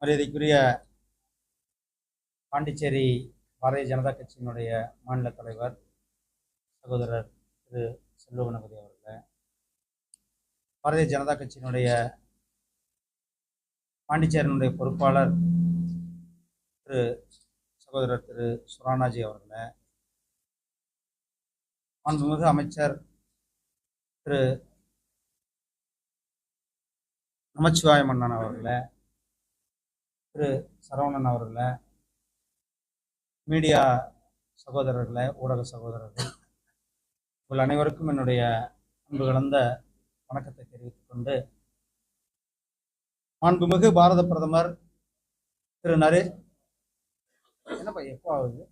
மரியாதைக்குரிய பாண்டிச்சேரி பாரதிய ஜனதா கட்சியினுடைய மாநில தலைவர் சகோதரர் திரு செல்வ கணபதி அவர்களே, பாரதிய ஜனதா கட்சியினுடைய பாண்டிச்சேரியினுடைய பொறுப்பாளர் திரு சகோதரர் திரு சுரானாஜி அவர்களே, மாண்புமிகு அமைச்சர் திரு நமச்சிவாய மன்னன் அவர்களே, திரு சரவணன் அவர்களே, மீடியா சகோதரர்களே, ஊடக சகோதரர்கள், உங்கள் அனைவருக்கும் என்னுடைய அன்பு கலந்த வணக்கத்தை தெரிவித்துக் கொண்டு, மாண்புமிகு பாரத பிரதமர் திரு எப்போ ஆகுது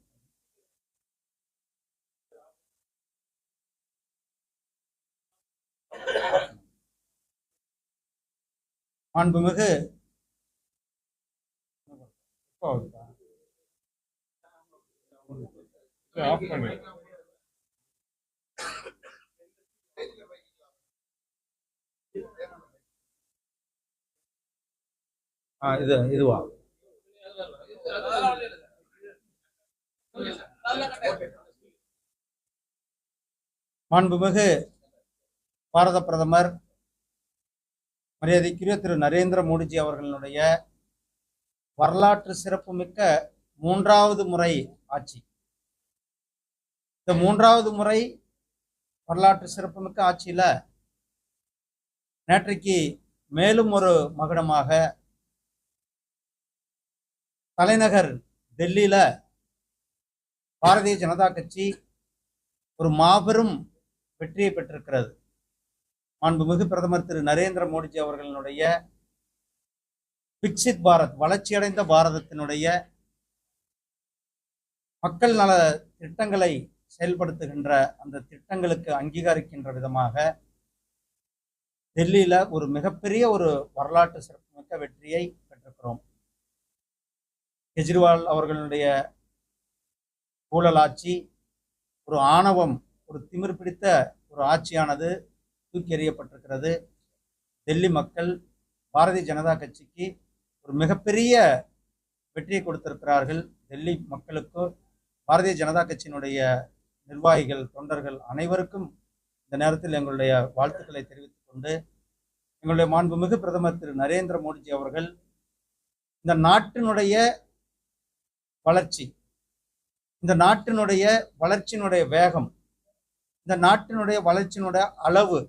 மாண்புமிகு எப்போ ஆகுதா இதுவா மாண்புமிகு பாரத பிரதமர் மரியாதைக்குரிய திரு நரேந்திர மோடிஜி அவர்களுடைய வரலாற்று சிறப்புமிக்க 3வது முறை ஆட்சி. இந்த 3வது முறை வரலாற்று சிறப்புமிக்க ஆட்சியில நேற்றைக்கு மேலும் ஒரு மகுடமாக தலைநகர் டெல்லியில பாரதிய ஜனதா கட்சி ஒரு மாபெரும் வெற்றியை பெற்றிருக்கிறது. மாண்புமிகு பிரதமர் திரு நரேந்திர மோடிஜி அவர்களுடைய விக்சித் பாரத், வளர்ச்சியடைந்த பாரதத்தினுடைய மக்கள் நல திட்டங்களை செயல்படுத்துகின்ற அந்த திட்டங்களுக்கு அங்கீகரிக்கின்ற விதமாக டெல்லியில ஒரு மிகப்பெரிய ஒரு வரலாற்று சிறப்புமிக்க வெற்றியை பெற்றிருக்கிறோம். கெஜ்ரிவால் அவர்களுடைய ஊழல் ஆட்சி, ஒரு ஆணவம், ஒரு திமிர் பிடித்த ஒரு ஆட்சியானது தூக்கி எறியப்பட்டிருக்கிறது. டெல்லி மக்கள் பாரதிய ஜனதா கட்சிக்கு ஒரு மிகப்பெரிய வெற்றியை கொடுத்திருக்கிறார்கள். டெல்லி மக்களுக்கு பாரதிய ஜனதா கட்சியினுடைய நிர்வாகிகள், தொண்டர்கள் அனைவருக்கும் இந்த நேரத்தில் எங்களுடைய வாழ்த்துக்களை தெரிவித்துக் கொண்டு, எங்களுடைய மாண்புமிகு பிரதமர் திரு நரேந்திர மோடிஜி அவர்கள் இந்த நாட்டினுடைய வளர்ச்சி, இந்த நாட்டினுடைய வளர்ச்சியினுடைய வேகம், இந்த நாட்டினுடைய வளர்ச்சியினுடைய அளவு,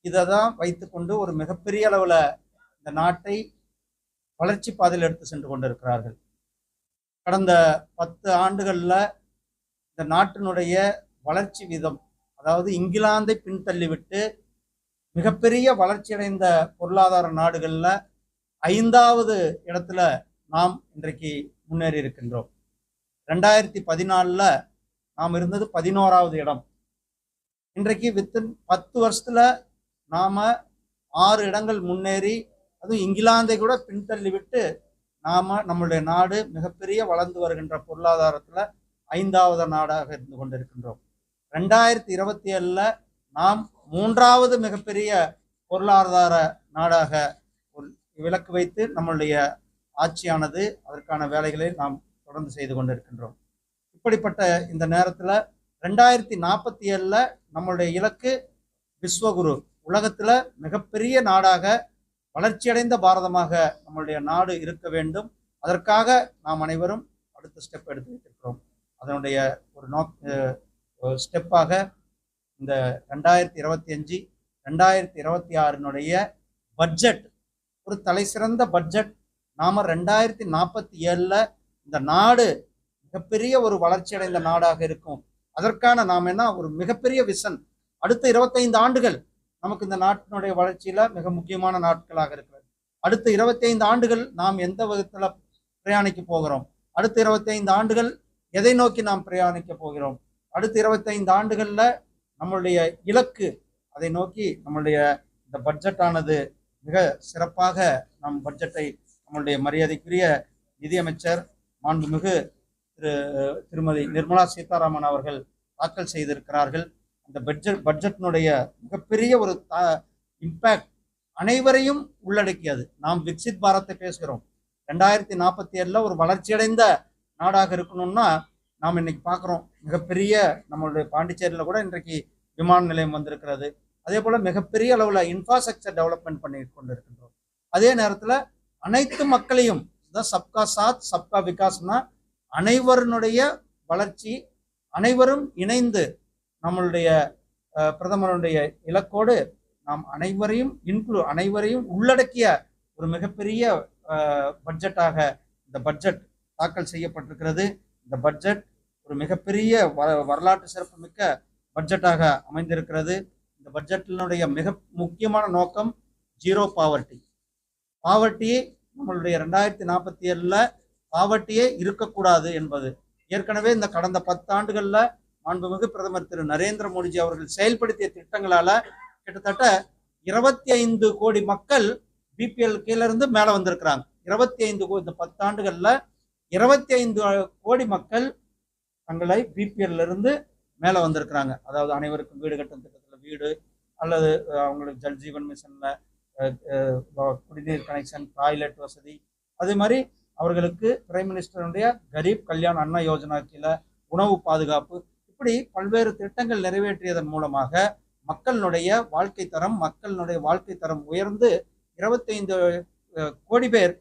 இதை தான் வைத்துக்கொண்டு ஒரு மிகப்பெரிய அளவில் இந்த நாட்டை வளர்ச்சி பாதையில் எடுத்து சென்று கொண்டிருக்கிறார்கள். கடந்த 10 ஆண்டுகளில் இந்த நாட்டினுடைய வளர்ச்சி வீதம், அதாவது இங்கிலாந்தை பின்தள்ளிவிட்டு மிகப்பெரிய வளர்ச்சியடைந்த பொருளாதார நாடுகளில் 5வது இடத்துல நாம் இன்றைக்கு முன்னேறி இருக்கின்றோம். 2014 நாம் இருந்தது 11வது இடம். இன்றைக்கு வித்தின் 10 வருஷத்துல நாம 6 இடங்கள் முன்னேறி, அதுவும் இங்கிலாந்தை கூட பின்தள்ளி விட்டு நம்மளுடைய நாடு மிகப்பெரிய வளர்ந்து வருகின்ற பொருளாதாரத்துல 5வது நாடாக இருந்து கொண்டிருக்கின்றோம். 2027 நாம் 3வது மிகப்பெரிய பொருளாதார நாடாக இலக்கு வைத்து நம்மளுடைய ஆட்சியானது அதற்கான வேலைகளை நாம் தொடர்ந்து செய்து கொண்டிருக்கின்றோம். இப்படிப்பட்ட இந்த நேரத்தில் 2047 நம்மளுடைய இலக்கு விஸ்வகுரு, உலகத்துல மிகப்பெரிய நாடாக, வளர்ச்சியடைந்த பாரதமாக நம்மளுடைய நாடு இருக்க வேண்டும். அதற்காக நாம் அனைவரும் அடுத்த ஸ்டெப் எடுத்து வைத்திருக்கிறோம். அதனுடைய ஒரு ஸ்டெப்பாக இந்த 2025, 2026 பட்ஜெட் ஒரு தலை சிறந்த பட்ஜெட். நாம 2047 இந்த நாடு மிகப்பெரிய ஒரு வளர்ச்சியடைந்த நாடாக இருக்கும். அதற்கான நாம் என்ன ஒரு மிகப்பெரிய விஷன். அடுத்த 25 ஆண்டுகள் நமக்கு இந்த நாட்டினுடைய வளர்ச்சியில மிக முக்கியமான நாட்களாக இருக்கிறது. அடுத்த 25 ஆண்டுகள் நாம் எந்த விதத்துல பிரயாணிக்க போகிறோம், அடுத்த 25 ஆண்டுகள் எதை நோக்கி நாம் பிரயாணிக்க போகிறோம், அடுத்த 25 ஆண்டுகள்ல நம்மளுடைய இலக்கு, அதை நோக்கி நம்மளுடைய இந்த பட்ஜெட்டானது மிக சிறப்பாக நம் பட்ஜெட்டை நம்மளுடைய மரியாதைக்குரிய நிதியமைச்சர் மாண்புமிகு திருமதி நிர்மலா சீதாராமன் அவர்கள் தாக்கல் செய்திருக்கிறார்கள். அந்த பட்ஜெட்டினுடைய மிகப்பெரிய ஒரு இம்பேக்ட், அனைவரையும் உள்ளடக்கியது. நாம் விக்சித் பாரத்தை பேசுகிறோம். 2047 ஒரு வளர்ச்சியடைந்த நாடாக இருக்கணும்னா நாம் இன்னைக்கு பார்க்குறோம். மிகப்பெரிய நம்மளுடைய பாண்டிச்சேரியில் கூட இன்றைக்கு விமான நிலையம் வந்திருக்கிறது. அதே போல மிகப்பெரிய அளவில் இன்ஃப்ராஸ்ட்ரக்சர் டெவலப்மெண்ட் பண்ணி கொண்டு இருக்கின்றோம். அதே நேரத்தில் அனைத்து மக்களையும் சப்கா சாத் சப்கா விகாஸ்னா அனைவருடைய வளர்ச்சி, அனைவரும் இணைந்து நம்மளுடைய பிரதமருடைய இலக்கோடு நாம் அனைவரையும் உள்ளடக்கிய ஒரு மிகப்பெரிய பட்ஜெட்டாக இந்த பட்ஜெட் தாக்கல் செய்யப்பட்டிருக்கிறது. இந்த பட்ஜெட் ஒரு மிகப்பெரிய வரலாற்று சிறப்புமிக்க பட்ஜெட்டாக அமைந்திருக்கிறது. இந்த பட்ஜெட்டினுடைய மிக முக்கியமான நோக்கம் ஜீரோ பாவர்ட்டி. பாவர்ட்டியை நம்மளுடைய 2047 பாவர்ட்டியே இருக்கக்கூடாது என்பது. ஏற்கனவே இந்த கடந்த 10 ஆண்டுகளில் மாண்புமிகு பிரதமர் திரு நரேந்திர மோடிஜி அவர்கள் செயல்படுத்திய திட்டங்களால கிட்டத்தட்ட 25 கோடி மக்கள் பிபிஎல் கீழே இருந்து மேலே வந்திருக்கிறாங்க. 25 கோடி, இந்த 10 ஆண்டுகளில் 25 கோடி மக்கள் தங்களை பிபிஎல்ல இருந்து மேலே வந்திருக்கிறாங்க. அதாவது அனைவருக்கும் வீடு கட்டும் திட்டத்தில் வீடு, அல்லது அவங்களுக்கு ஜல்ஜீவன் மிஷன்ல குடிநீர் கனெக்ஷன், டாய்லெட் வசதி, அதே மாதிரி அவர்களுக்கு பிரைம் மினிஸ்டருடைய கரீப் கல்யாண் அண்ணா யோஜனா கீழே உணவு பாதுகாப்பு, இப்படி பல்வேறு திட்டங்கள் நிறைவேற்றியதன் மூலமாக மக்களுடைய வாழ்க்கை தரம் உயர்ந்து 25 கோடி பேர்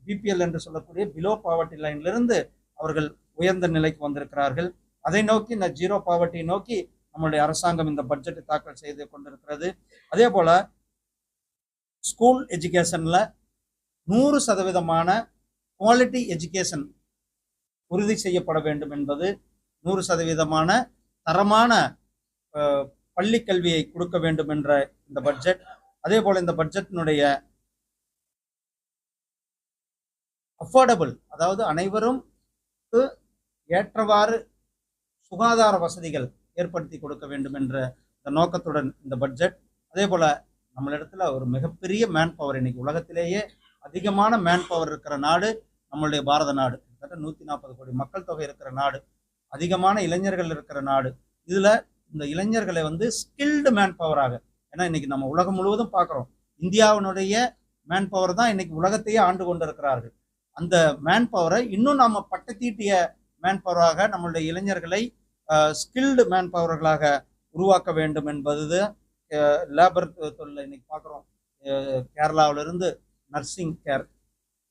பிபிஎல் என்று சொல்லக்கூடிய பிலோ பாவர்ட்டி லைனிலிருந்து அவர்கள் உயர்ந்த நிலைக்கு வந்திருக்கிறார்கள். அதை நோக்கி இந்த ஜீரோ பாவர்ட்டி நோக்கி நம்மளுடைய அரசாங்கம் இந்த பட்ஜெட்டை தாக்கல் செய்து கொண்டிருக்கிறது. அதே போல ஸ்கூல் எஜுகேஷன்ல 100% குவாலிட்டி எஜுகேஷன் உறுதி செய்யப்பட வேண்டும் என்பது, 100% தரமான பள்ளி கல்வியை கொடுக்க வேண்டும் என்ற இந்த பட்ஜெட். அதே போல இந்த பட்ஜெட்டினுடைய அஃபோர்டபுள், அதாவது அனைவரும் ஏற்றவாறு சுகாதார வசதிகள் ஏற்படுத்தி கொடுக்க வேண்டும் என்ற இந்த நோக்கத்துடன் இந்த பட்ஜெட். அதே போல நம்மளிடத்துல ஒரு மிகப்பெரிய மேன் பவர், இன்னைக்கு உலகத்திலேயே அதிகமான மேன் பவர் இருக்கிற நாடு நம்மளுடைய பாரத நாடு. கிட்டத்தட்ட 140 கோடி மக்கள் தொகை இருக்கிற நாடு, அதிகமான இளைஞர்கள் இருக்கிற நாடு. இதுல இந்த இளைஞர்களை ஸ்கில்டு மேன் பவராக, ஏன்னா இன்னைக்கு நம்ம உலகம் முழுவதும் பார்க்குறோம், இந்தியாவினுடைய மேன் பவர் தான் இன்னைக்கு உலகத்தையே ஆண்டு கொண்டிருக்கிறார்கள். அந்த மேன் பவரை இன்னும் நாம பட்டத்தீட்டிய மேன் பவராக நம்மளுடைய இளைஞர்களை ஸ்கில்டு மேன் பவர்களாக உருவாக்க வேண்டும் என்பது லேபர் தொழில் இன்னைக்கு பார்க்குறோம். கேரளாவிலிருந்து நர்சிங் கேர்,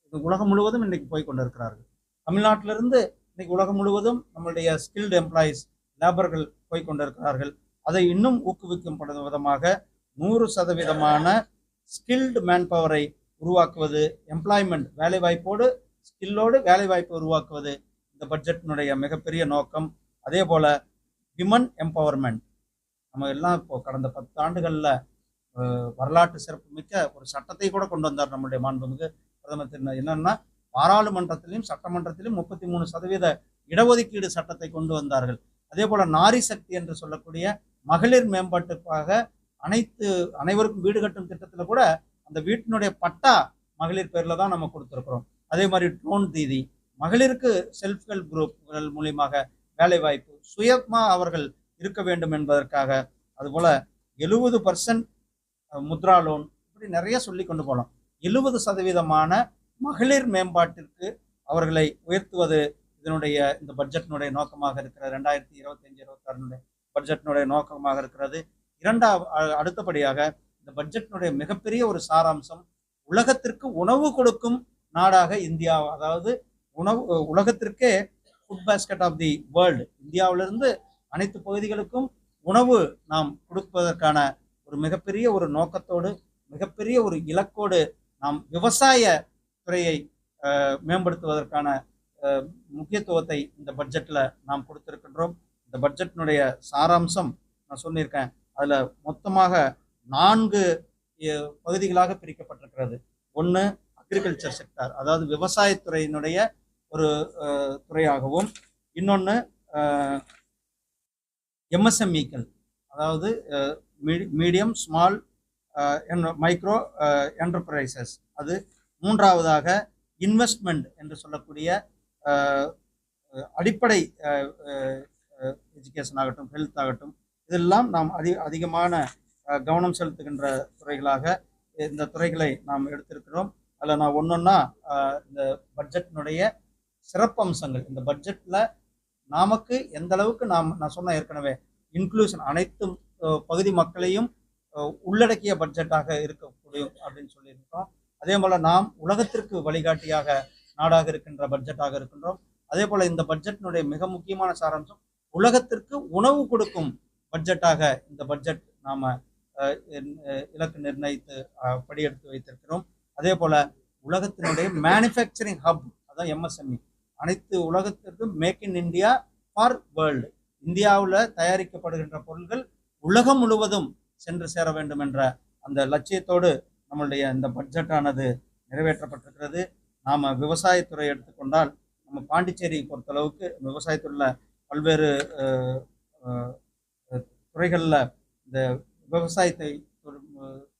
இது உலகம் முழுவதும் இன்னைக்கு போய் கொண்டு இருக்கிறார்கள். தமிழ்நாட்டிலிருந்து இன்னைக்கு உலகம் முழுவதும் நம்மளுடைய ஸ்கில்டு எம்ப்ளாயீஸ் லேபர்கள் போய் கொண்டிருக்கிறார்கள். அதை இன்னும் ஊக்குவிக்கும் விதமாக 100% ஸ்கில்டு மேன் பவரை உருவாக்குவது, எம்ப்ளாய்மெண்ட் வேலைவாய்ப்போடு ஸ்கில்லோடு வேலைவாய்ப்பை உருவாக்குவது இந்த பட்ஜெட்டினுடைய மிகப்பெரிய நோக்கம். அதே போல விமன் எம்பவர்மெண்ட், நம்ம எல்லாம் இப்போ கடந்த 10 ஆண்டுகளில் வரலாற்று சிறப்பு மிக்க ஒரு சட்டத்தை கூட கொண்டு வந்தார் நம்முடைய மாண்புமிகு பிரதமர். என்னன்னா, பாராளுமன்றத்திலும் சட்டமன்றத்திலும் 33% இடஒதுக்கீடு சட்டத்தை கொண்டு வந்தார்கள். அதே போல நாரி சக்தி என்று சொல்லக்கூடிய மகளிர் மேம்பாட்டுக்காக அனைவருக்கும் வீடு கட்டும் திட்டத்தில் கூட அந்த வீட்டினுடைய பட்டா மகளிர் பேர்ல தான் நம்ம கொடுத்துருக்கிறோம். அதே மாதிரி ட்ரோன் தீதி, மகளிருக்கு செல்ஃப் ஹெல்ப் குரூப்கள் மூலியமாக வேலை வாய்ப்பு, சுயமா அவர்கள் இருக்க வேண்டும் என்பதற்காக, அதுபோல 70% முத்ரா லோன், இப்படி நிறைய சொல்லி கொண்டு போகலாம். 70% மகளிர் மேம்பாட்டிற்கு அவர்களை உயர்த்துவது இதனுடைய இந்த பட்ஜெட்டினுடைய நோக்கமாக இருக்கிறது. 2025-26 பட்ஜெட்டினுடைய நோக்கமாக இருக்கிறது. அடுத்தபடியாக இந்த பட்ஜெட்டினுடைய மிகப்பெரிய ஒரு சாராம்சம், உலகத்திற்கு உணவு கொடுக்கும் நாடாக இந்தியா, அதாவது உலகத்திற்கே food basket of the world, இந்தியாவிலிருந்து அனைத்து பகுதிகளுக்கும் உணவு நாம் கொடுப்பதற்கான ஒரு மிகப்பெரிய ஒரு நோக்கத்தோடு, மிகப்பெரிய ஒரு இலக்கோடு நாம் விவசாய துறையை மேம்படுத்துவதற்கான முக்கியத்துவத்தை இந்த பட்ஜெட்டில் நாம் கொடுத்திருக்கின்றோம். இந்த பட்ஜெட்டினுடைய சாராம்சம் நான் சொல்லியிருக்கேன். அதில் மொத்தமாக 4 பகுதிகளாக பிரிக்கப்பட்டிருக்கிறது. ஒன்று அக்ரிகல்ச்சர் செக்டார், அதாவது விவசாயத்துறையினுடைய ஒரு துறையாகவும், இன்னொன்று எம்எஸ்எம்இக்கள், அதாவது மீடியம் ஸ்மால் மைக்ரோ என்டர்பிரைசஸ், அது. மூன்றாவதாக இன்வெஸ்ட்மெண்ட் என்று சொல்லக்கூடிய அடிப்படை எஜுகேஷன் ஆகட்டும், ஹெல்த் ஆகட்டும், இதெல்லாம் நாம் அதிகமான கவனம் செலுத்துகின்ற துறைகளாக இந்த துறைகளை நாம் எடுத்திருக்கிறோம். அதில் நான் ஒன்றொன்னா இந்த பட்ஜெட்டினுடைய சிறப்பம்சங்கள், இந்த பட்ஜெட்டில் நமக்கு எந்த அளவுக்கு நான் சொன்ன ஏற்கனவே இன்க்ளூஷன் அனைத்து பகுதி மக்களையும் உள்ளடக்கிய பட்ஜெட்டாக இருக்கக்கூடிய அப்படின்னு சொல்லியிருக்கிறோம். அதே போல் நாம் உலகத்திற்கு வழிகாட்டியாக நாடாக இருக்கின்ற பட்ஜெட்டாக இருக்கின்றோம். அதே போல் இந்த பட்ஜெட்டினுடைய மிக முக்கியமான சாராம்சம் உலகத்திற்கு உணவு கொடுக்கும் பட்ஜெட்டாக இந்த பட்ஜெட் நாம் இலக்கு நிர்ணயித்து படியெடுத்து வைத்திருக்கிறோம். அதே போல் உலகத்தினுடைய மேனுஃபேக்சரிங் ஹப், அதான் எம்எஸ்எம்இ, அனைத்து உலகத்திற்கும் make in India for world, இந்தியாவில் தயாரிக்கப்படுகின்ற பொருட்கள் உலகம் முழுவதும் சென்று சேர வேண்டும் என்ற அந்த லட்சியத்தோடு நம்மளுடைய இந்த பட்ஜெட்டானது நிறைவேற்றப்பட்டிருக்கிறது. நாம் விவசாயத்துறை எடுத்துக்கொண்டால் நம்ம பாண்டிச்சேரி பொறுத்தளவுக்கு விவசாயத்துறையில் பல்வேறு துறைகளில் இந்த விவசாயத்தை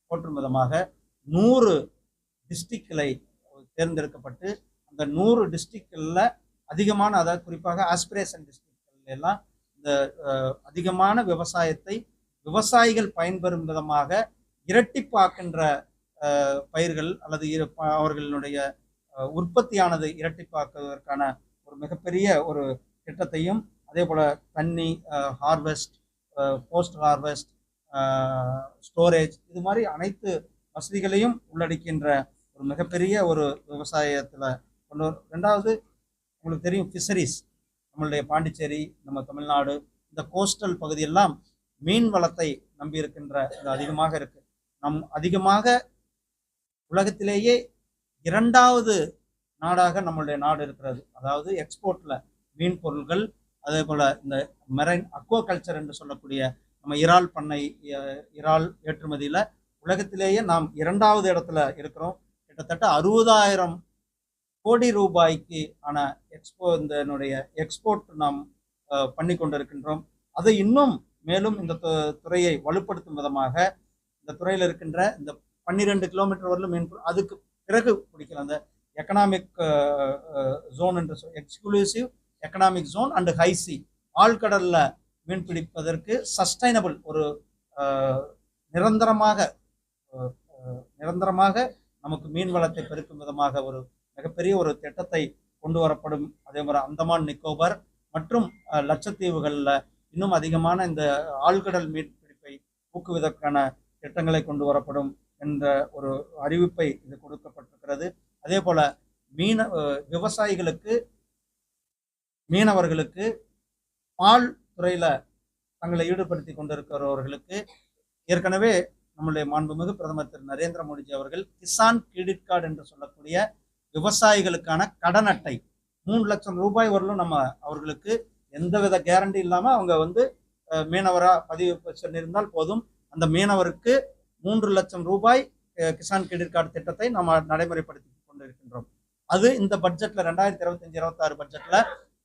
போற்றும் விதமாக 100 டிஸ்ட்ரிக்ட்களை தேர்ந்தெடுக்கப்பட்டு அந்த 100 டிஸ்ட்ரிக்ட்களில் அதிகமான, அதாவது குறிப்பாக ஆஸ்பிரேஷன் டிஸ்ட்ரிக்ட்கள் எல்லாம் இந்த அதிகமான விவசாயத்தை விவசாயிகள் பயன்பெறும் விதமாக இரட்டிப்பாக்கின்ற பயிர்கள் அல்லது அவர்களுடைய உற்பத்தியானது இரட்டிப்பாக்குவதற்கான ஒரு மிகப்பெரிய ஒரு திட்டத்தையும், அதே போல் தண்ணி ஹார்வெஸ்ட், போஸ்ட் ஹார்வெஸ்ட், ஸ்டோரேஜ், இது மாதிரி அனைத்து வசதிகளையும் உள்ளடக்கின்ற ஒரு மிகப்பெரிய ஒரு விவசாயத்தில் கொண்டு வரும். ரெண்டாவது, உங்களுக்கு தெரியும் ஃபிஷரிஸ், நம்மளுடைய பாண்டிச்சேரி, நம்ம தமிழ்நாடு, இந்த கோஸ்டல் பகுதியெல்லாம் மீன் வளத்தை நம்பியிருக்கின்ற இது அதிகமாக இருக்குது. அதிகமாக உலகத்திலேயே 2வது நாடாக நம்மளுடைய நாடு இருக்கிறது. அதாவது எக்ஸ்போர்ட்டில் மீன் பொருள்கள், அதே போல் இந்த மெரைன் அக்வாகல்ச்சர் என்று சொல்லக்கூடிய நம்ம இறால் பண்ணை, இறால் ஏற்றுமதியில் உலகத்திலேயே நாம் 2வது இடத்துல இருக்கிறோம். கிட்டத்தட்ட 60,000 கோடி ரூபாய்க்கு ஆன இதனுடைய எக்ஸ்போர்ட் நாம் பண்ணி கொண்டிருக்கின்றோம். அதை இன்னும் மேலும் இந்த துறையை வலுப்படுத்தும் விதமாக இந்த துறையில் இருக்கின்ற இந்த 12 கிலோமீட்டர் வரலும் மீன், அதுக்கு பிறகு பிடிக்கல அந்த எக்கனாமிக் ஜோன் என்று எக்ஸ்க்ளூசிவ் எக்கனாமிக் ஜோன் அண்ட் ஹைசி, ஆழ்கடல்ல மீன் பிடிப்பதற்கு சஸ்டைனபிள் ஒரு நிரந்தரமாக நமக்கு மீன் வளத்தை பெருக்கும் விதமாக ஒரு மிகப்பெரிய ஒரு திட்டத்தை கொண்டு வரப்படும். அதே மாதிரி அந்தமான் நிக்கோபர் மற்றும் லட்சத்தீவுகளில் இன்னும் அதிகமான இந்த ஆழ்கடல் மீன் பிடிப்பை ஊக்குவிதற்கான திட்டங்களை கொண்டு வரப்படும் என்ற ஒரு அறிவிப்பை இது கொடுக்கப்பட்டிருக்கிறது. அதே போல விவசாயிகளுக்கு, மீனவர்களுக்கு, பால் துறையில தங்களை ஈடுபடுத்தி கொண்டிருக்கிறவர்களுக்கு ஏற்கனவே நம்முடைய மாண்புமிகு பிரதமர் திரு நரேந்திர மோடிஜி அவர்கள் கிசான் கிரெடிட் கார்டு என்று சொல்லக்கூடிய விவசாயிகளுக்கான கடன் அட்டை 3 லட்சம் ரூபாய் வரலும் நம்ம அவர்களுக்கு எந்தவித கேரண்டி இல்லாமல் அவங்க மீனவரா பதிவு சென்றிருந்தால் போதும், அந்த மீனவருக்கு 3 லட்சம் ரூபாய் கிசான் கிரெடிட் கார்டு திட்டத்தை நம்ம நடைமுறைப்படுத்தி கொண்டிருக்கின்றோம். அது இந்த பட்ஜெட்ல 2025-26 பட்ஜெட்ல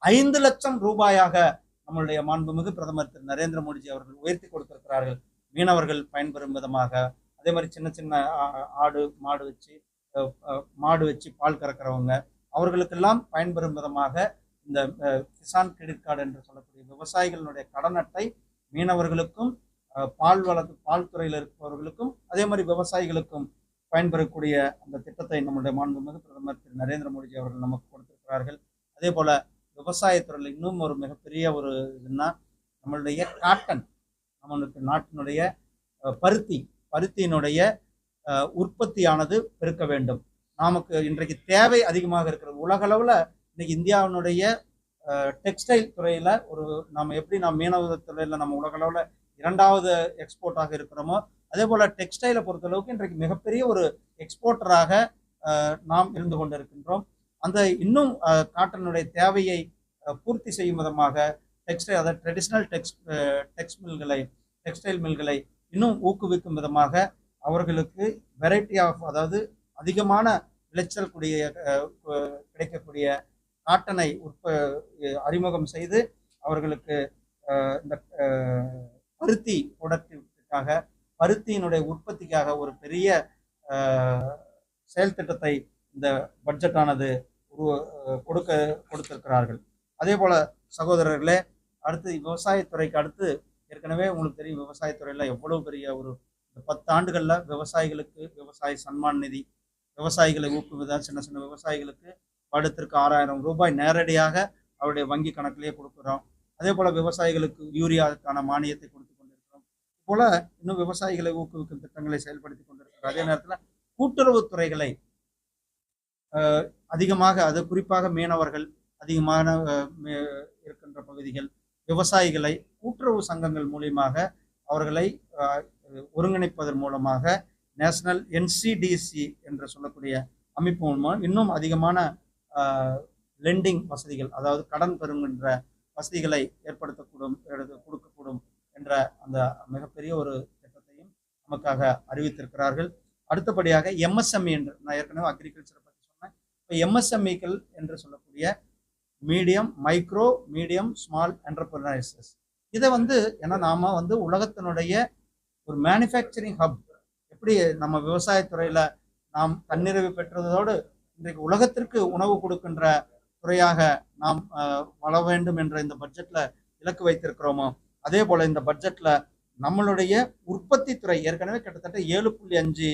5 லட்சம் ரூபாயாக நம்மளுடைய மாண்புமிகு பிரதமர் திரு நரேந்திர மோடிஜி அவர்கள் உயர்த்தி கொடுத்திருக்கிறார்கள் மீனவர்கள் பயன்பெறும் விதமாக. அதே மாதிரி சின்ன சின்ன மாடு வச்சு பால் கறக்கிறவங்க அவர்களுக்கெல்லாம் பயன்பெறும் விதமாக இந்த கிசான் கிரெடிட் கார்டு என்று சொல்லக்கூடிய விவசாயிகளுடைய கடன் அட்டை மீனவர்களுக்கும் பால் துறையில் இருப்பவர்களுக்கும் அதே மாதிரி விவசாயிகளுக்கும் பயன்பெறக்கூடிய அந்த திட்டத்தை நம்முடைய மாண்புமிகு பிரதமர் திரு நரேந்திர மோடிஜி அவர்கள் நமக்கு கொடுத்திருக்கிறார்கள். அதே போல விவசாயத்துறையில் இன்னும் ஒரு மிகப்பெரிய ஒரு இதுன்னா நம்மளுடைய காட்டன், நம்மளுக்கு நாட்டினுடைய பருத்தியினுடைய உற்பத்தியானது பெருக்க வேண்டும். நமக்கு இன்றைக்கு தேவை அதிகமாக இருக்கிறது. உலகளவில் இன்னைக்கு இந்தியாவினுடைய டெக்ஸ்டைல் துறையில் நாம் மீனவ துறையில் நம்ம உலகளவில் 2வது எக்ஸ்போர்ட்டாக இருக்கிறோமோ அதே போல் டெக்ஸ்டைலை பொறுத்தளவுக்கு இன்றைக்கு மிகப்பெரிய ஒரு எக்ஸ்போர்ட்டராக நாம் இருந்து கொண்டிருக்கின்றோம். அந்த இன்னும் காட்டனுடைய தேவையை பூர்த்தி செய்யும் விதமாக டெக்ஸ்டைல், அதாவது ட்ரெடிஷ்னல் டெக்ஸ்டைல் மில்களை இன்னும் ஊக்குவிக்கும் விதமாக அவர்களுக்கு வெரைட்டி ஆஃப், அதாவது அதிகமான விளைச்சல் கிடைக்கக்கூடிய காட்டனை அறிமுகம் செய்து அவர்களுக்கு இந்த பருத்தி ப்ரொடக்டிவிட்டிக்காக, பருத்தியினுடைய உற்பத்திக்காக ஒரு பெரிய செயல் திட்டத்தை இந்த பட்ஜெட்டானது கொடுத்திருக்கிறார்கள். அதே போல சகோதரர்களே, அடுத்து விவசாயத்துறைக்கு அடுத்து ஏற்கனவே உங்களுக்கு தெரியும் விவசாயத்துறையில் எவ்வளவு பெரிய ஒரு இந்த 10 ஆண்டுகளில் விவசாயிகளுக்கு விவசாய சன்மான் நிதி, விவசாயிகளை ஊக்குவித சின்ன சின்ன விவசாயிகளுக்கு வருடத்திற்கு 6,000 ரூபாய் நேரடியாக அவருடைய வங்கி கணக்கிலேயே கொடுக்குறோம். அதே போல விவசாயிகளுக்கு யூரியாவுக்கான மானியத்தை கொடுத்து கொண்டிருக்கிறோம். போல இன்னும் விவசாயிகளை ஊக்குவிக்கும் திட்டங்களை செயல்படுத்தி கொண்டிருக்கிறோம். அதே நேரத்தில் கூட்டுறவு துறைகளை அதிகமாக, அது குறிப்பாக மீனவர்கள் அதிகமான இருக்கின்ற பகுதிகள், விவசாயிகளை கூட்டுறவு சங்கங்கள் மூலியமாக அவர்களை ஒருங்கிணைப்பதன் மூலமாக நேஷனல் என்சிடிசி என்று சொல்லக்கூடிய அமைப்பு மூலமாக இன்னும் அதிகமான லெண்டிங் வசதிகள், அதாவது கடன் பெறுகின்ற வசதிகளை கொடுக்கக்கூடும் என்ற அந்த மிகப்பெரிய ஒரு திட்டத்தையும் நமக்காக அறிவித்திருக்கிறார்கள். அடுத்தபடியாக எம்எஸ்எம்இ என்று, நான் ஏற்கனவே அக்ரிகல்ச்சரை பற்றி சொன்னேன். இப்போ எம்எஸ்எம்இக்கள் என்று சொல்லக்கூடிய medium, micro, medium, small enterprises, இதை ஏன்னா நாம உலகத்தினுடைய ஒரு மேனுஃபேக்சரிங் ஹப், எப்படி நம்ம விவசாயத்துறையில நாம் தன்னிறைவு பெற்றதோடு இன்றைக்கு உலகத்திற்கு உணவு கொடுக்கின்ற துறையாக நாம் வள வேண்டும் என்ற இந்த பட்ஜெட்ல இலக்கு வைத்திருக்கிறோமோ, அதே போல இந்த பட்ஜெட்ல நம்மளுடைய உற்பத்தி துறை ஏற்கனவே கிட்டத்தட்ட 7.5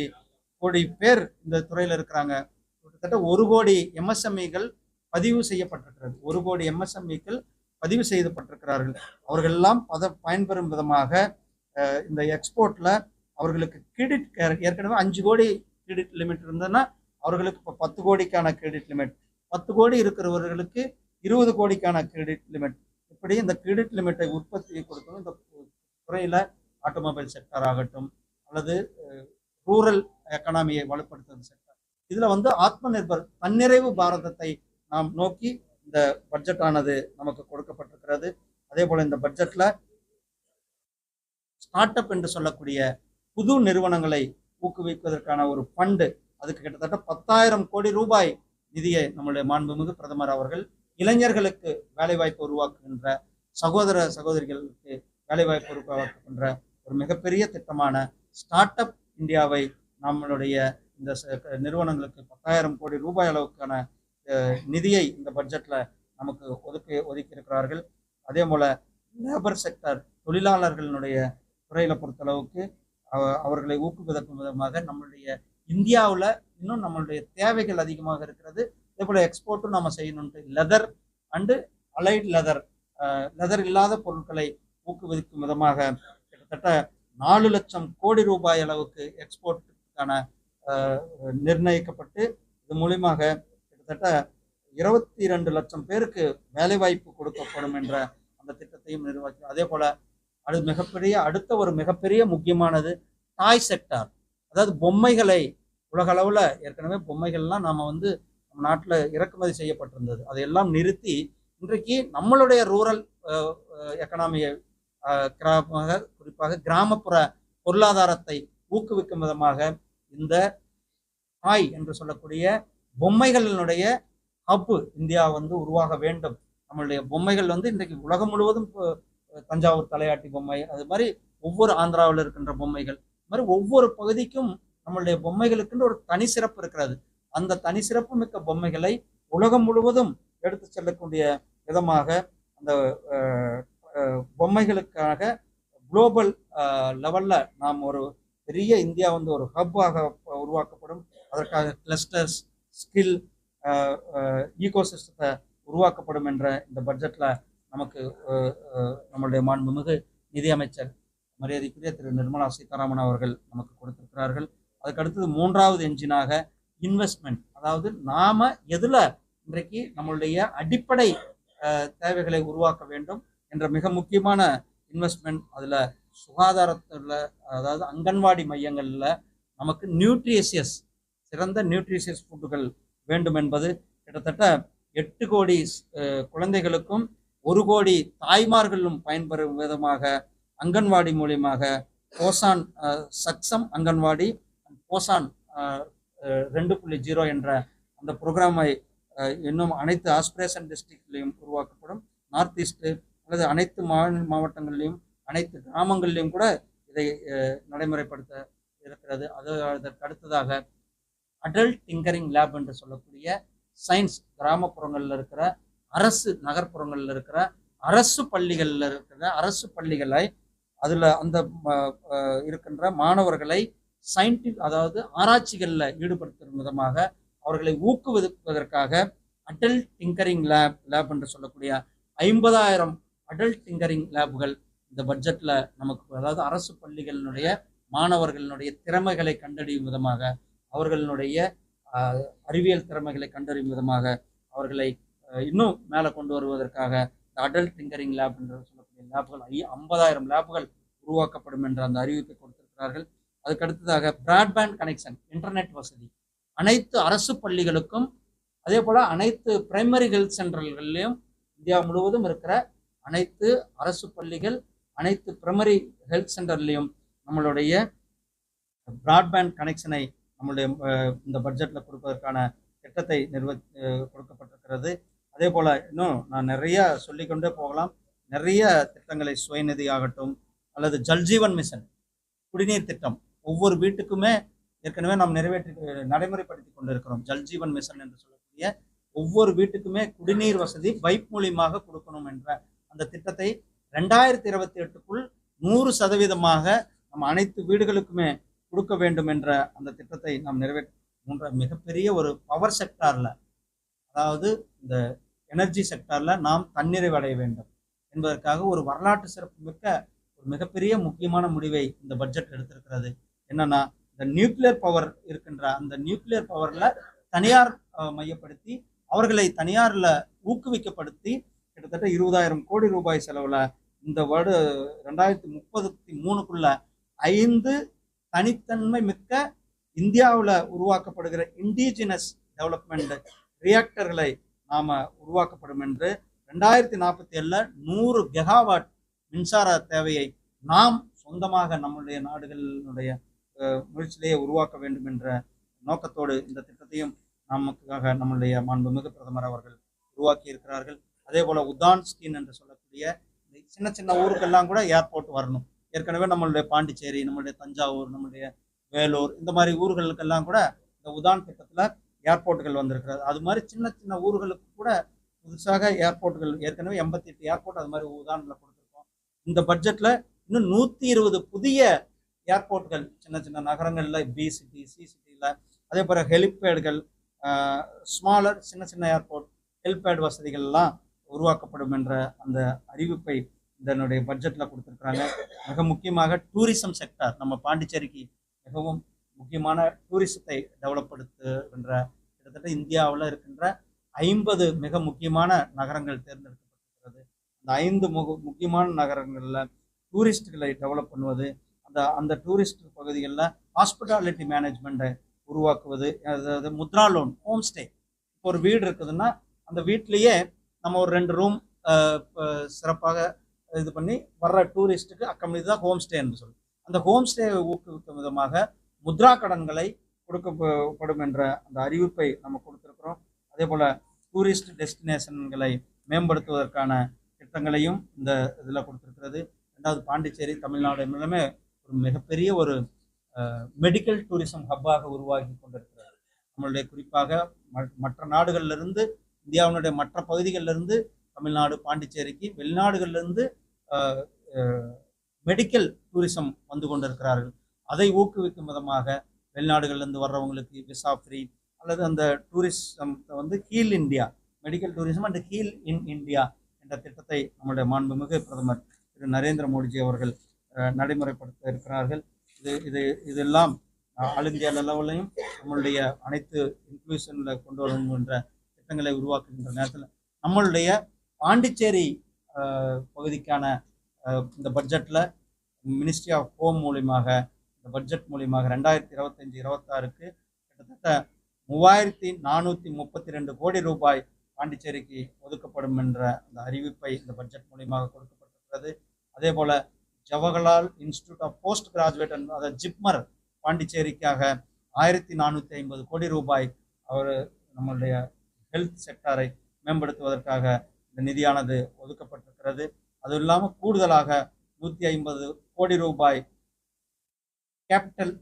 கோடி பேர் இந்த துறையில இருக்கிறாங்க. கிட்டத்தட்ட 1 கோடி எம்எஸ்எம்இகள் பதிவு செய்யப்பட்டிருக்கிறது. 1 கோடி எம்எஸ்எம்இக்கள் பதிவு செய்யப்பட்டிருக்கிறார்கள். அவர்கள் எல்லாம் பயன்பெறும் விதமாக இந்த எக்ஸ்போர்ட்ல அவர்களுக்கு கிரெடிட், ஏற்கனவே 5 கோடி கிரெடிட் லிமிட் இருந்ததுன்னா அவர்களுக்கு இப்போ 10 கோடிக்கான கிரெடிட் லிமிட், 10 கோடி இருக்கிறவர்களுக்கு 20 கோடிக்கான கிரெடிட் லிமிட், இப்படி இந்த கிரெடிட் லிமிட்டை உற்பத்தி கொடுக்கணும். இந்த துறையில ஆட்டோமொபைல் செக்டர் ஆகட்டும் அல்லது ரூரல் எக்கனாமியை வலுப்படுத்தும் செக்டர், இதுல ஆத்ம நிர்பர் தன்னிறைவு பாரதத்தை நாம் நோக்கி இந்த பட்ஜெட் ஆனது நமக்கு கொடுக்கப்பட்டிருக்கிறது. அதே போல இந்த பட்ஜெட்ல ஸ்டார்ட் அப் என்று சொல்லக்கூடிய புது நிறுவனங்களை ஊக்குவிப்பதற்கான ஒரு ஃபண்டு, அதுக்கு கிட்டத்தட்ட 10,000 கோடி ரூபாய் நிதியை நம்முடைய மாண்புமிகு பிரதமர் அவர்கள் இளைஞர்களுக்கு வேலைவாய்ப்பு உருவாக்குகின்ற, சகோதர சகோதரிகளுக்கு வேலைவாய்ப்பு உருவாக்குகின்ற ஒரு மிகப்பெரிய திட்டமான ஸ்டார்ட் அப் இந்தியாவை நம்மளுடைய இந்த நிறுவனங்களுக்கு 10,000 கோடி ரூபாய் அளவுக்கான நிதியை இந்த பட்ஜெட்ல நமக்கு ஒதுக்கி இருக்கிறார்கள். அதே போல லேபர் செக்டர், தொழிலாளர்களுடைய துறையில பொறுத்தளவுக்கு அவர்களை ஊக்குவிக்கும் விதமாக நம்மளுடைய இந்தியாவில் இன்னும் நம்மளுடைய தேவைகள் அதிகமாக இருக்கிறது. அதே போல எக்ஸ்போர்ட்டும் நம்ம செய்யணும்ட்டு லெதர் அண்டு அலைட் லெதர் இல்லாத பொருட்களை ஊக்குவிக்கும் விதமாக கிட்டத்தட்ட 4 லட்சம் கோடி ரூபாய் அளவுக்கு எக்ஸ்போர்ட்டுக்கான நிர்ணயிக்கப்பட்டு இது மூலியமாக கிட்டத்தட்ட 22 லட்சம் பேருக்கு வேலைவாய்ப்பு கொடுக்கப்படும் என்ற அந்த திட்டத்தையும் நிர்வகிக்கும். அதே போல அடுத்த ஒரு மிகப்பெரிய முக்கியமானது டாய் செக்டார், அதாவது பொம்மைகளை உலக அளவுல ஏற்கனவே பொம்மைகள்லாம் நாம நம்ம நாட்டில் இறக்குமதி செய்யப்பட்டிருந்தது, அதையெல்லாம் நிறுத்தி இன்றைக்கு நம்மளுடைய ரூரல் எக்கனாமியை குறிப்பாக கிராமப்புற பொருளாதாரத்தை ஊக்குவிக்கும் விதமாக இந்த டாய் என்று சொல்லக்கூடிய பொம்மைகளினுடைய ஹப்பு இந்தியா உருவாக வேண்டும். நம்மளுடைய பொம்மைகள் இன்றைக்கு உலகம் முழுவதும், தஞ்சாவூர் தலையாட்டி பொம்மை, அது மாதிரி ஒவ்வொரு ஆந்திராவில் இருக்கின்ற பொம்மைகள், அது மாதிரி ஒவ்வொரு பகுதிக்கும் நம்மளுடைய பொம்மைகளுக்குன்னு ஒரு தனி சிறப்பு இருக்கிறது. அந்த தனி சிறப்பு மிக்க பொம்மைகளை உலகம் முழுவதும் எடுத்து செல்லக்கூடிய விதமாக அந்த பொம்மைகளுக்காக குளோபல் லெவல்ல நாம் ஒரு பெரிய இந்தியா ஒரு ஹப்பாக உருவாக்கப்படும். அதற்காக கிளஸ்டர்ஸ், ஸ்கில், ஈகோசிஸ்டத்தை உருவாக்கப்படும் என்ற இந்த பட்ஜெட்ல நமக்கு நம்மளுடைய மாண்புமிகு நிதியமைச்சர் மரியாதைக்குரிய திரு நிர்மலா சீதாராமன் அவர்கள் நமக்கு கொடுத்திருக்கிறார்கள். அதுக்கு அடுத்தது 3வது என்ஜினாக இன்வெஸ்ட்மெண்ட், அதாவது நாம எதுல இன்றைக்கு நம்மளுடைய அடிப்படை தேவைகளை உருவாக்க வேண்டும் என்ற மிக முக்கியமான இன்வெஸ்ட்மெண்ட். அதுல சுகாதாரத்துல, அதாவது அங்கன்வாடி மையங்கள்ல நமக்கு சிறந்த நியூட்ரிஷியஸ் ஃபுட்டுகள் வேண்டும் என்பது கிட்டத்தட்ட 8 கோடி குழந்தைகளுக்கும் 1 கோடி தாய்மார்களும் பயன்பெறும் விதமாக அங்கன்வாடி மூலியமாக போசான் சக்சம் அங்கன்வாடி, போசான் 2.0 என்ற அந்த ப்ரோக்ராமை இன்னும் அனைத்து ஆஸ்பிரேஷன் டிஸ்ட்ரிக்ட்லையும் உருவாக்கப்படும். நார்த் ஈஸ்ட் அல்லது அனைத்து மாவட்டங்களிலையும் அனைத்து கிராமங்களிலையும் கூட இதை நடைமுறைப்படுத்த இருக்கிறது. அதற்கு அடுத்ததாக அடல்ட் டிங்கரிங் லேப் என்று சொல்லக்கூடிய சயின்ஸ், கிராமப்புறங்களில் இருக்கிற அரசு, நகர்ப்புறங்களில் இருக்கிற அரசு பள்ளிகளில் இருக்கிற அரசு பள்ளிகளை அதில் அந்த இருக்கின்ற மாணவர்களை அதாவது ஆராய்ச்சிகளில் ஈடுபடுத்தும் விதமாக அவர்களை ஊக்குவிப்பதற்காக அடல்ட் டிங்கரிங் லேப் என்று சொல்லக்கூடிய 50,000 அடல்ட் டிங்கரிங் லேபுகள் இந்த பட்ஜெட்டில் நமக்கு, அதாவது அரசு பள்ளிகளினுடைய மாணவர்களுடைய திறமைகளை கண்டறியும் விதமாக, அவர்களுடைய அறிவியல் திறமைகளை கண்டறியும் விதமாக அவர்களை இன்னும் மேலே கொண்டு வருவதற்காக இந்த அடல்ட் டிங்கரிங் லேப் என்று சொல்லக்கூடிய லேபுகள் 50,000 லேபுகள் உருவாக்கப்படும் என்ற அந்த அறிவிப்பை கொடுத்திருக்கிறார்கள். அதுக்கடுத்ததாக பிராட்பேண்ட் கனெக்ஷன், இன்டர்நெட் வசதி அனைத்து அரசு பள்ளிகளுக்கும், அதே போல் அனைத்து பிரைமரி ஹெல்த் சென்டர்கள்லையும், இந்தியா முழுவதும் இருக்கிற அனைத்து அரசு பள்ளிகள், அனைத்து பிரைமரி ஹெல்த் சென்டர்லையும் நம்மளுடைய பிராட்பேண்ட் கனெக்ஷனை நம்மளுடைய இந்த பட்ஜெட்டில் கொடுப்பதற்கான திட்டத்தை கொடுக்கப்பட்டிருக்கிறது. அதே போல் இன்னும் நான் நிறைய சொல்லிக்கொண்டே போகலாம். நிறைய திட்டங்களை, சுயநிதி ஆகட்டும் அல்லது ஜல்ஜீவன் மிஷன் குடிநீர் திட்டம், ஒவ்வொரு வீட்டுக்குமே ஏற்கனவே நாம் நடைமுறைப்படுத்தி கொண்டிருக்கிறோம். ஜல்ஜீவன் மிஷன் என்று சொல்லக்கூடிய ஒவ்வொரு வீட்டுக்குமே குடிநீர் வசதி பைப் மூலியமாக கொடுக்கணும் என்ற அந்த திட்டத்தை 2028க்குள் 100% நம்ம அனைத்து வீடுகளுக்குமே கொடுக்க வேண்டும் என்ற அந்த திட்டத்தை நாம் நிறைவேற்ற மிகப்பெரிய ஒரு பவர் செக்டாரில், அதாவது இந்த எனர்ஜி செக்டாரில் நாம் தன்னிறைவு அடைய வேண்டும் என்பதற்காக ஒரு வரலாற்று சிறப்பு மிக்க ஒரு மிகப்பெரிய முக்கியமான முடிவை இந்த பட்ஜெட் எடுத்திருக்கிறது. என்னன்னா, இந்த நியூக்ளியர் பவர் இருக்கின்ற அந்த நியூக்ளியர் பவரில் தனியார் மையப்படுத்தி அவர்களை தனியாரில் ஊக்குவிக்கப்படுத்தி கிட்டத்தட்ட 20,000 கோடி ரூபாய் செலவில் இந்த வருட 2033க்குள்ள 5 தனித்தன்மை மிக்க இந்தியாவில் உருவாக்கப்படுகிற இண்டிஜினஸ் டெவலப்மெண்ட் ரியாக்டர்களை நாம் உருவாக்கப்படும் என்று 2047 100 கிகாவாட் மின்சார தேவையை நாம் சொந்தமாக நம்முடைய நாடுகளினுடைய முயற்சியிலேயே உருவாக்க வேண்டும் என்ற நோக்கத்தோடு இந்த திட்டத்தையும் நமக்காக நம்முடைய மாண்புமிகு பிரதமர் அவர்கள் உருவாக்கி இருக்கிறார்கள். அதே போல உதான் ஸ்கீம் என்று சொல்லக்கூடிய சின்ன சின்ன ஊருக்கெல்லாம் கூட ஏர்போர்ட் வரணும். ஏற்கனவே நம்மளுடைய பாண்டிச்சேரி, நம்மளுடைய தஞ்சாவூர், நம்மளுடைய வேலூர், இந்த மாதிரி ஊர்களுக்கெல்லாம் கூட இந்த உதான் திட்டத்தில் ஏர்போர்ட்டுகள் வந்திருக்கிறது. அது மாதிரி சின்ன சின்ன ஊர்களுக்கு கூட புதுசாக ஏர்போர்ட்டுகள், ஏற்கனவே 88 ஏர்போர்ட் அது மாதிரி உதானில் கொடுத்துருக்கோம். இந்த பட்ஜெட்டில் இன்னும் 120 புதிய ஏர்போர்ட்டுகள் சின்ன சின்ன நகரங்களில், பி சிட்டி, சி சிட்டியில், அதே போல் ஹெலிபேடுகள், ஸ்மாலர் சின்ன சின்ன ஏர்போர்ட், ஹெலிபேட் வசதிகள்லாம் உருவாக்கப்படும் என்ற அந்த அறிவிப்பை இதனுடைய பட்ஜெட்டில் கொடுத்துருக்குறாங்க. மிக முக்கியமாக டூரிசம் செக்டார், நம்ம பாண்டிச்சேரிக்கு மிகவும் முக்கியமான டூரிசத்தை டெவலப்படுத்துகின்ற கிட்டத்தட்ட இந்தியாவில் இருக்கின்ற 50 மிக முக்கியமான நகரங்கள் தேர்ந்தெடுக்கப்பட்டிருக்கிறது. அந்த 5 முக்கியமான நகரங்களில் டூரிஸ்டுகளை டெவலப் பண்ணுவது, அந்த டூரிஸ்ட் பகுதிகளில் ஹாஸ்பிட்டாலிட்டி மேனேஜ்மெண்ட்டை உருவாக்குவது, அதாவது முத்ரா லோன், ஹோம் ஸ்டே. இப்போ ஒரு வீடு இருக்குதுன்னா அந்த வீட்லேயே நம்ம ஒரு 2 ரூம் சிறப்பாக இது பண்ணி வர்ற டூரிஸ்ட்டுக்கு அக்கம்பெனி தான் ஹோம் ஸ்டே என்று சொல்லி, அந்த ஹோம் ஸ்டேவை ஊக்குவிக்கும் விதமாக முத்ரா கடன்களை கொடுக்கப்படும் என்ற அந்த அறிவிப்பை நம்ம கொடுத்துருக்குறோம். அதே போல் டூரிஸ்ட் டெஸ்டினேஷன்களை மேம்படுத்துவதற்கான திட்டங்களையும் இந்த இதில் கொடுத்துருக்கிறது. ரெண்டாவது, பாண்டிச்சேரி தமிழ்நாடு எல்லாமே ஒரு மிகப்பெரிய ஒரு மெடிக்கல் டூரிசம் ஹப்பாக உருவாகி கொண்டிருக்கிறது. நம்மளுடைய குறிப்பாக மற்ற நாடுகளிலிருந்து, இந்தியாவினுடைய மற்ற பகுதிகளிலிருந்து தமிழ்நாடு, பாண்டிச்சேரிக்கு வெளிநாடுகளிலிருந்து மெடிக்கல் டூரிசம் வந்து கொண்டிருக்கிறார்கள். அதை ஊக்குவிக்கும் விதமாக வெளிநாடுகளிலிருந்து வர்றவங்களுக்கு விசா ஃப்ரீ, அல்லது அந்த டூரிசம் வந்து heal India, medical tourism and heal in India என்ற திட்டத்தை நம்முடைய மாண்புமிகு பிரதமர் திரு நரேந்திர மோடிஜி அவர்கள் நடைமுறைப்படுத்த இருக்கிறார்கள். இதெல்லாம் ஆல் இந்தியா லெவலையும் நம்மளுடைய அனைத்து இன்க்ளூஷனில் கொண்டு வருகின்ற திட்டங்களை உருவாக்குகின்ற நேரத்தில் நம்மளுடைய பாண்டிச்சேரி பகுதிக்கான இந்த பட்ஜெட்டில் மினிஸ்ட்ரி ஆஃப் ஹோம் மூலியமாக, இந்த பட்ஜெட் மூலியமாக 2025-26க்கு கிட்டத்தட்ட 3,432 கோடி ரூபாய் பாண்டிச்சேரிக்கு ஒதுக்கப்படும் என்ற அந்த அறிவிப்பை இந்த பட்ஜெட் மூலியமாக கொடுக்கப்பட்டிருக்கிறது. அதே போல் Jawaharlal institute of post graduate, அதாவது ஜிப்மர் பாண்டிச்சேரிக்காக 1,450 கோடி ரூபாய் நம்மளுடைய ஹெல்த் செக்டாரை மேம்படுத்துவதற்காக இந்த நிதியானது ஒதுக்கப்பட்டிருக்கிறது. அது இல்லாமல் கூடுதலாக 150 கோடி ரூபாய் கேபிட்டல்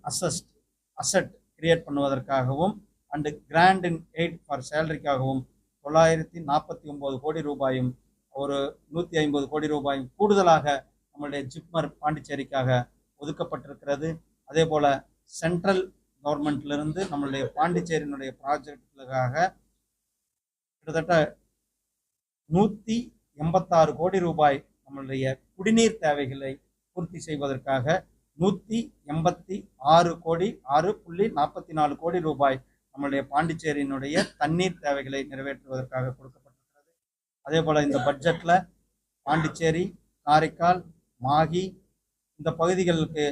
அசட் கிரியேட் பண்ணுவதற்காகவும் and grant in aid for சேலரிக்காகவும் 949 கோடி ரூபாயும், ஒரு 150 கோடி ரூபாயும் கூடுதலாக நம்மளுடைய ஜிப்மர் பாண்டிச்சேரிக்காக ஒதுக்கப்பட்டிருக்கிறது. அதே போல சென்ட்ரல் கவர்மெண்ட்லேருந்து நம்மளுடைய பாண்டிச்சேரியினுடைய ப்ராஜெக்டுகளுக்காக கிட்டத்தட்ட 186 கோடி ரூபாய் நம்மளுடைய குடிநீர் தேவைகளை பூர்த்தி செய்வதற்காக 186 கோடி 6.44 கோடி ரூபாய் நம்மளுடைய பாண்டிச்சேரியினுடைய தண்ணீர் தேவைகளை நிறைவேற்றுவதற்காக கொடுக்கப்பட்டிருக்கிறது. அதே போல இந்த பட்ஜெட்ல பாண்டிச்சேரி, காரைக்கால், மாஹி இந்த பகுதிகளுக்கு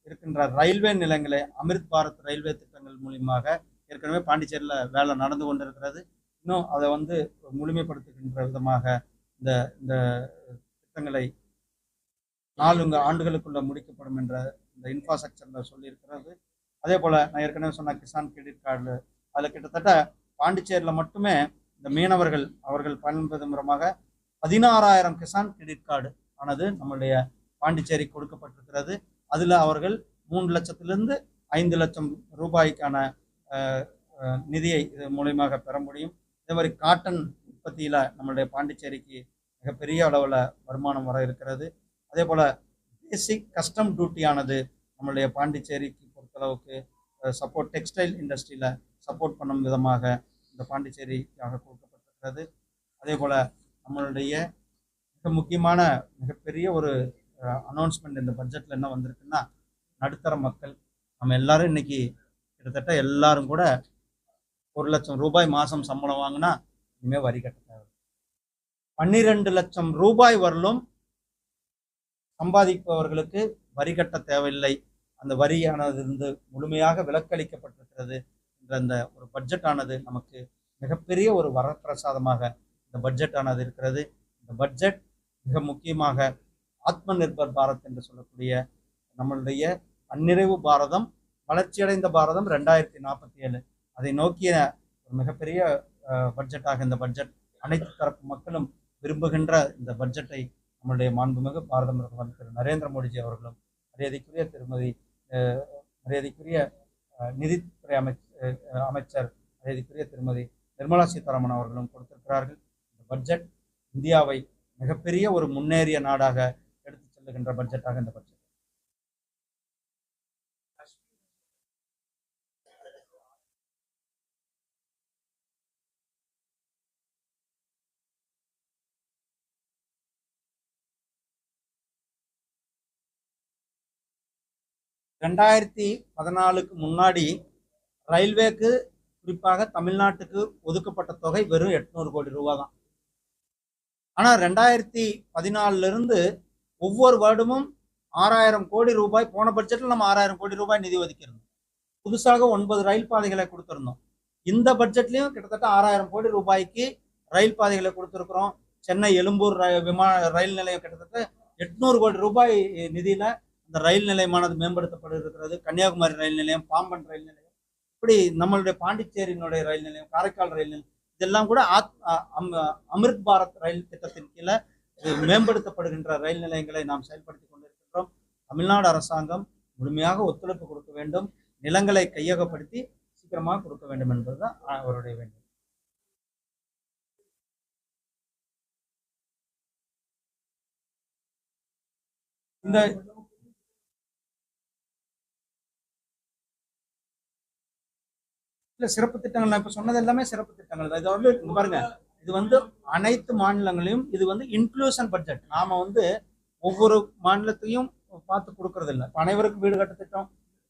இருக்கின்ற ரயில்வே நிலையங்களை அமிர்த் பாரத் ரயில்வே திட்டங்கள் மூலியமாக ஏற்கனவே பாண்டிச்சேரியில் வேலை நடந்து கொண்டிருக்கிறது. இன்னும் அதை முழுமைப்படுத்துகின்ற விதமாக இந்த இந்த திட்டங்களை 4 ஆண்டுகளுக்குள்ள முடிக்கப்படும் என்ற இந்த இன்ஃப்ராஸ்ட்ரக்சரில் சொல்லியிருக்கிறது. அதே போல் நான் ஏற்கனவே சொன்ன கிசான் கிரெடிட் கார்டு அதில் கிட்டத்தட்ட பாண்டிச்சேரியில் மட்டுமே இந்த மீனவர்கள் அவர்கள் பயன்பெறும் விதமாக 16,000 கிசான் கிரெடிட் கார்டு ஆனது நம்மளுடைய பாண்டிச்சேரி கொடுக்கப்பட்டிருக்கிறது. அதில் அவர்கள் 3 லட்சத்திலிருந்து 5 லட்சம் ரூபாய்க்கான நிதியை இது மூலியமாக பெற முடியும். இதே மாதிரி காட்டன் உற்பத்தியில் நம்மளுடைய பாண்டிச்சேரிக்கு மிகப்பெரிய அளவில் வருமானம் வர இருக்கிறது. அதே போல் பேசிக் கஸ்டம் டியூட்டியானது நம்மளுடைய பாண்டிச்சேரிக்கு பொறுத்தளவுக்கு சப்போர்ட் டெக்ஸ்டைல் இண்டஸ்ட்ரியில் சப்போர்ட் பண்ணும் விதமாக இந்த பாண்டிச்சேரிக்காக கொடுக்கப்பட்டிருக்கிறது. அதே போல் நம்மளுடைய மிக முக்கியமான மிகப்பெரிய ஒரு அனௌன்ஸ்மெண்ட் இந்த பட்ஜெட்டில் என்ன வந்திருக்குன்னா, நடுத்தர மக்கள் நம்ம எல்லாரும் இன்னைக்கு கிட்டத்தட்ட எல்லாரும் கூட 1 லட்சம் ரூபாய் மாதம் சம்பளம் வாங்கினா இனிமேல் வரி கட்ட தேவை. 12 லட்சம் ரூபாய் வரலும் சம்பாதிப்பவர்களுக்கு வரி கட்ட தேவையில்லை. அந்த வரியானது இருந்து முழுமையாக விலக்களிக்கப்பட்டிருக்கிறது என்ற அந்த ஒரு பட்ஜெட் ஆனது நமக்கு மிகப்பெரிய ஒரு வரப்பிரசாதமாக இந்த பட்ஜெட் ஆனது இருக்கிறது. இந்த பட்ஜெட் மிக முக்கியமாக ஆத்ம நிர்பர் பாரத் என்று சொல்லக்கூடிய நம்மளுடைய தன்னிறைவு பாரதம், வளர்ச்சியடைந்த பாரதம் 2047 அதை நோக்கிய ஒரு மிகப்பெரிய பட்ஜெட்டாக இந்த பட்ஜெட் அனைத்து தரப்பு மக்களும் விரும்புகின்ற இந்த பட்ஜெட்டை நம்மளுடைய மாண்புமிகு பாரத பிரதமர் திரு நரேந்திர மோடிஜி அவர்களும் மரியாதைக்குரிய நிதித்துறை அமைச்சர் மரியாதைக்குரிய திருமதி நிர்மலா சீதாராமன் அவர்களும் கொடுத்திருக்கிறார்கள். இந்த பட்ஜெட் இந்தியாவை மிகப்பெரிய ஒரு முன்னேறிய நாடாக எடுத்து செல்லுகின்ற பட்ஜெட்டாக இந்த பட்ஜெட். ரெண்டாயிரத்தி 14க்கு முன்னாடி ரயில்வேக்கு குறிப்பாக தமிழ்நாட்டுக்கு ஒதுக்கப்பட்ட தொகை வெறும் 800 கோடி ரூபாய் தான். ஆனால் 2014 ஒவ்வொரு வருடமும் 6000 கோடி ரூபாய், போன பட்ஜெட்டில் நம்ம 6000 கோடி ரூபாய் நிதி ஒதுக்கியிருந்தோம். புதுசாக 9 ரயில் பாதைகளை கொடுத்துருந்தோம். இந்த பட்ஜெட்லையும் கிட்டத்தட்ட 6000 கோடி ரூபாய்க்கு ரயில் பாதைகளை கொடுத்துருக்குறோம். சென்னை எழும்பூர் ரயில் நிலையம் கிட்டத்தட்ட 800 கோடி ரூபாய் நிதியில இந்த ரயில் நிலையமானது மேம்படுத்தப்பட இருக்கிறது. கன்னியாகுமரி ரயில் நிலையம், பாம்பன் ரயில் நிலையம், இப்படி நம்மளுடைய பாண்டிச்சேரியினுடைய ரயில் நிலையம், காரைக்கால் ரயில் நிலையம், இதெல்லாம் கூட அமிர்த் பாரத் ரயில் திட்டத்தின் கீழே மேம்படுத்தப்படுகின்ற ரயில் நிலையங்களை நாம் செயல்படுத்தி கொண்டிருக்கின்றோம். தமிழ்நாடு அரசாங்கம் முழுமையாக ஒத்துழைப்பு கொடுக்க வேண்டும், நிலங்களை கையகப்படுத்தி சீக்கிரமாக கொடுக்க வேண்டும் என்பதுதான் அவருடைய வேண்டும். இந்த சிறப்பு திட்டங்கள் நான் இப்ப சொன்னது எல்லாமே சிறப்பு திட்டங்கள் தான். இது பாருங்க, இது அனைத்து மாநிலங்களையும் இது இன்க்ளூஷன் பட்ஜெட். நாம ஒவ்வொரு மாநிலத்தையும் பார்த்து கொடுக்கறது இல்லை. அனைவருக்கும் வீடு கட்டு திட்டம்,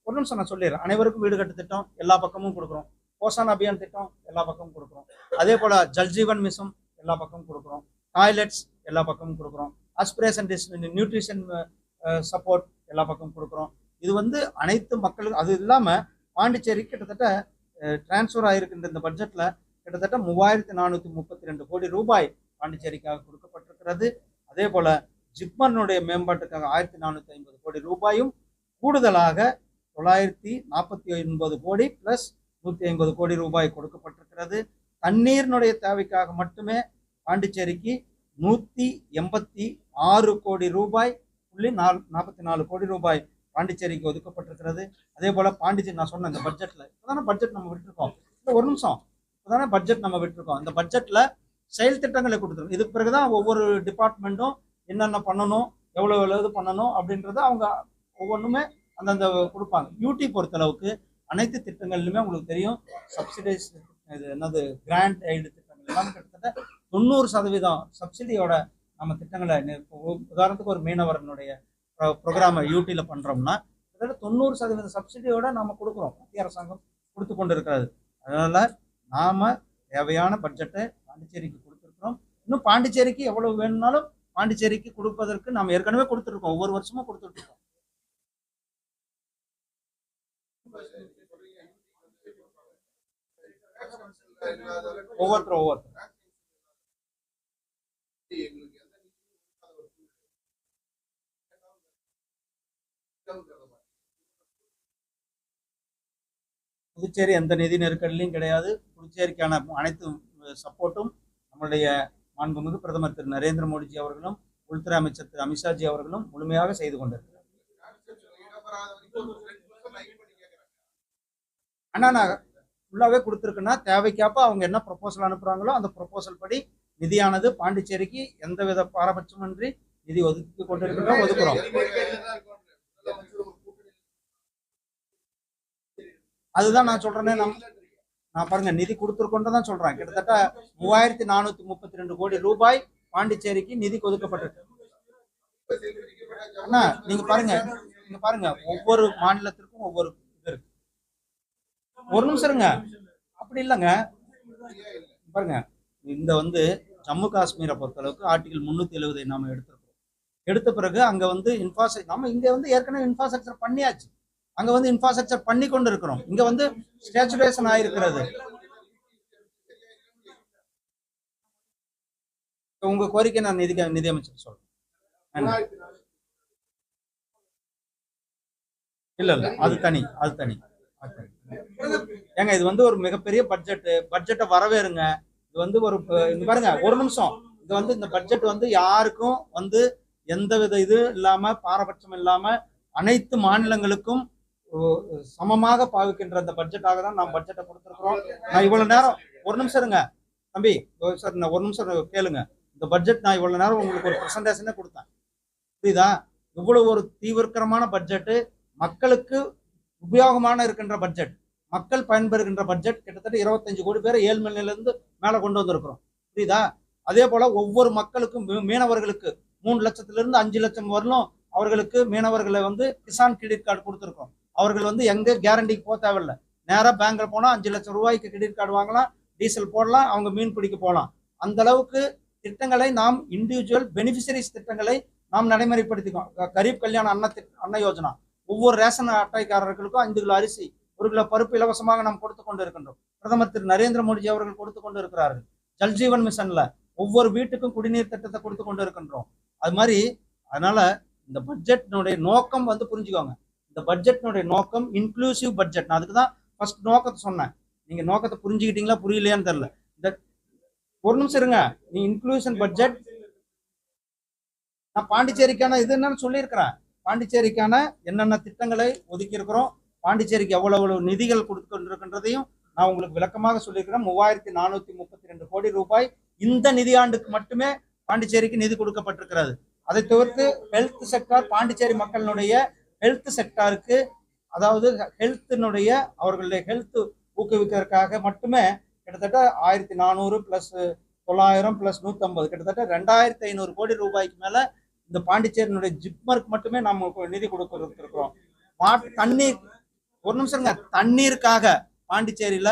ஒரு நிமிஷம் நான் சொல்லிடுறேன், அனைவருக்கும் வீடு கட்டு திட்டம் எல்லா பக்கமும் கொடுக்குறோம். போஷான் அபியான் திட்டம் எல்லா பக்கமும் கொடுக்குறோம். அதே போல ஜல்ஜீவன் மிஷன் எல்லா பக்கமும் கொடுக்குறோம். டாய்லெட்ஸ் எல்லா பக்கமும் கொடுக்குறோம். ஆஸ்பிரேஷன் நியூட்ரிஷன் சப்போர்ட் எல்லா பக்கமும் கொடுக்குறோம். இது அனைத்து மக்களுக்கும். அது இல்லாம பாண்டிச்சேரி கிட்டத்தட்ட டிரான்ஸ்ஃபர் ஆகிருக்கின்ற இந்த பட்ஜெட்ல கிட்டத்தட்ட 3432 கோடி ரூபாய் பாண்டிச்சேரிக்காக கொடுக்கப்பட்டிருக்கிறது. அதே போல ஜிப்மனுடைய மேம்பாட்டுக்காக 1450 கோடி ரூபாயும் கூடுதலாக 949 கோடி பிளஸ் 150 கோடி ரூபாய் கொடுக்கப்பட்டிருக்கிறது. தண்ணீரினுடைய தேவைக்காக மட்டுமே பாண்டிச்சேரிக்கு 186 கோடி ரூபாய் 44 கோடி ரூபாய் பாண்டிச்சேரிக்கு ஒதுக்கப்பட்டிருக்கிறது. அதே போல பாண்டிச்சேரி நான் சொன்ன இந்த பட்ஜெட்ல இப்பதானே பட்ஜெட் நம்ம விட்டுருக்கோம். ஒரு நிமிஷம், இப்பதானே பட்ஜெட் நம்ம விட்டுருக்கோம். இந்த பட்ஜெட்ல செயல் திட்டங்களை கொடுத்துருக்கோம். இதுக்கு பிறகுதான் ஒவ்வொரு டிபார்ட்மெண்ட்டும் என்னென்ன பண்ணணும், எவ்வளவு இது பண்ணணும் அப்படின்றத அவங்க ஒவ்வொன்றுமே அந்தந்த கொடுப்பாங்க. யூடி பொறுத்தளவுக்கு அனைத்து திட்டங்கள்லையுமே உங்களுக்கு தெரியும் சப்சிடைஸ் இது என்னது கிராண்ட் எய்டு திட்டங்கள் எல்லாமே கிட்டத்தட்ட 90% சப்சிடியோட நம்ம திட்டங்களை உதாரணத்துக்கு ஒரு மீனவரனுடைய ப்ரோக்ராமை யூடியில் பண்ணுறோம்னா கிட்டத்தட்ட 90% சப்சிடியோட நம்ம கொடுக்குறோம். மத்திய அரசாங்கம் கொடுத்து கொண்டு இருக்கிறது. அதனால நாம தேவையான பட்ஜெட்டை பாண்டிச்சேரிக்கு கொடுத்துருக்கிறோம். இன்னும் பாண்டிச்சேரிக்கு எவ்வளவு வேணும்னாலும் பாண்டிச்சேரிக்கு கொடுப்பதற்கு நாம் ஏற்கனவே கொடுத்துருக்கோம். ஒவ்வொரு வருஷமும் கொடுத்துட்டு இருக்கோம். ஒவ்வொருத்தரும் புதுச்சேரி எந்த நிதி நெருக்கடிலையும் கிடையாது. புதுச்சேரிக்கான அனைத்து சப்போர்ட்டும் நம்மளுடைய மாண்புமிகு பிரதமர் திரு நரேந்திர மோடிஜி அவர்களும் உள்துறை அமைச்சர் திரு அமித்ஷாஜி அவர்களும் முழுமையாக செய்து கொண்டிருக்கிறார். ஆனா நான் ஃபுல்லாவே கொடுத்துருக்குன்னா தேவைக்காப்ப அவங்க என்ன ப்ரொபோசல் அனுப்புறாங்களோ அந்த ப்ரொபோசல் படி நிதியானது பாண்டிச்சேரிக்கு எந்தவித பாரபட்சமின்றி நிதி ஒதுக்கி கொண்டிருக்கிறோம், ஒதுக்குறோம். அதுதான் நான் சொல்றேனே, நான் பாருங்க நிதி கொடுத்துருக்கோன்னு தான் சொல்றேன். கிட்டத்தட்ட 3432 கோடி ரூபாய் பாண்டிச்சேரிக்கு நிதி ஒதுக்கப்பட்டிருக்கு. ஆனா நீங்க பாருங்க ஒவ்வொரு மாநிலத்திற்கும் ஒவ்வொரு இது இருக்கு. ஒரு நிமிஷம் இருங்க, அப்படி இல்லைங்க. பாருங்க இந்த ஜம்மு காஷ்மீரை பொறுத்தளவுக்கு ஆர்டிகல் 370 நாம எடுத்த பிறகு அங்க நம்ம இங்க ஏற்கனவே இன்ஃப்ராஸ்ட்ரக்சர் பண்ணியாச்சு. அங்க இன்ஃப்ராஸ்ட்ரக்சர் பண்ணி கொண்டு இருக்கிறோம். இங்க ஸ்டேச்சுரேஷன் ஆயிருக்கிறது. உங்க கோரிக்கை நான் நிதியமைச்சர் சொல்றேன். இல்ல அது தனி ஏங்க இது ஒரு மிகப்பெரிய பட்ஜெட்டை வரவேறுங்க. இது ஒரு பாருங்க ஒரு நிமிஷம். இது இந்த பட்ஜெட் யாருக்கும் எந்தவித இது இல்லாம பாரபட்சம் இல்லாம அனைத்து மாநிலங்களுக்கும் சமமாக பாவிக்கின்ற அந்த பட்ஜெட்டாக தான் நாம் பட்ஜெட்டை கொடுத்துருக்கிறோம். நான் இவ்வளவு நேரம் ஒரு நிமிஷம் இருங்க தம்பி சார், நான் ஒரு நிமிஷம் கேளுங்க. இந்த பட்ஜெட் நான் இவ்வளவு நேரம் உங்களுக்கு ஒரு பிரசன்டேஷனே கொடுத்தேன், புரியுதா? இவ்வளவு ஒரு தீவிரமான பட்ஜெட்டு, மக்களுக்கு உபயோகமான இருக்கின்ற பட்ஜெட், மக்கள் பயன்பெறுகின்ற பட்ஜெட். கிட்டத்தட்ட 25 கோடி பேரை ஏழ்மையிலிருந்து மேல கொண்டு வந்திருக்கிறோம், புரியுதா? அதே போல ஒவ்வொரு மக்களுக்கும் மீனவர்களுக்கு 3 லட்சத்திலிருந்து 5 லட்சம் வரலும் அவர்களுக்கு மீனவர்களை கிசான் கிரெடிட் கார்டு கொடுத்துருக்கோம். அவர்கள் எங்க கேரண்டிக்கு போக தேவையில்லை, நேராக பேங்க்ல போனா 5 லட்சம் ரூபாய்க்கு கிரெடிட் கார்டு வாங்கலாம், டீசல் போடலாம், அவங்க மீன் பிடிக்க போகலாம். அந்த அளவுக்கு திட்டங்களை நாம் இண்டிவிஜுவல் பெனிஃபிஷரிஸ் திட்டங்களை நாம் நடைமுறைப்படுத்திக்கோம். கரீப் கல்யாண அன்ன யோஜனா, ஒவ்வொரு ரேஷன் அட்டைக்காரர்களுக்கும் 5 கிலோ அரிசி 1 கிலோ பருப்பு இலவசமாக நாம் கொடுத்து கொண்டு இருக்கின்றோம். பிரதமர் திரு நரேந்திர மோடிஜி அவர்கள் கொடுத்து கொண்டு இருக்கிறார்கள். ஜல்ஜீவன் மிஷன்ல ஒவ்வொரு வீட்டுக்கும் குடிநீர் திட்டத்தை கொடுத்து கொண்டு இருக்கின்றோம். அது மாதிரி அதனால இந்த பட்ஜெட்னுடைய நோக்கம் புரிஞ்சுக்கோங்க. இந்த பட்ஜெட்னுடைய நோக்கம் இன்க்ளூசிவ் பட்ஜெட். நான் அதுக்கு தான் ஃபர்ஸ்ட் நோக்கத்தை சொன்னேன். நீங்க நோக்கத்தை புரிஞ்சுக்கிட்டீங்களா புரியலையான்னு தெரியல. இந்த ஒரு நிமிஷம் இருங்க. நீ இன்க்ளூஷன் பட்ஜெட் நான் பாண்டிச்சேரிக்கான இது என்னன்னு சொல்லியிருக்கிறேன். பாண்டிச்சேரிக்கான என்னென்ன திட்டங்களை ஒதுக்கி இருக்கிறோம், பாண்டிச்சேரிக்கு எவ்வளவு நிதிகள் கொடுத்துருக்கின்றதையும் நான் உங்களுக்கு விளக்கமாக சொல்லியிருக்கிறேன். 3432 கோடி ரூபாய் இந்த நிதியாண்டுக்கு மட்டுமே பாண்டிச்சேரிக்கு நிதி கொடுக்கப்பட்டிருக்கிறது. அதை தவிர்த்து ஹெல்த் செக்டார், பாண்டிச்சேரி மக்களினுடைய ஹெல்த் செக்டாருக்கு, அதாவது ஹெல்த்தினுடைய அவர்களுடைய ஹெல்த் ஊக்குவிக்கிறதுக்காக மட்டுமே கிட்டத்தட்ட 1400 + 900 + 150 கிட்டத்தட்ட 2500 கோடி ரூபாய்க்கு மேல இந்த பாண்டிச்சேரியினுடைய ஜிப்மருக்கு மட்டுமே நம்ம நிதி கொடுக்கிறோம். தண்ணீர் ஒரு நிமிஷங்க, தண்ணீருக்காக பாண்டிச்சேரியில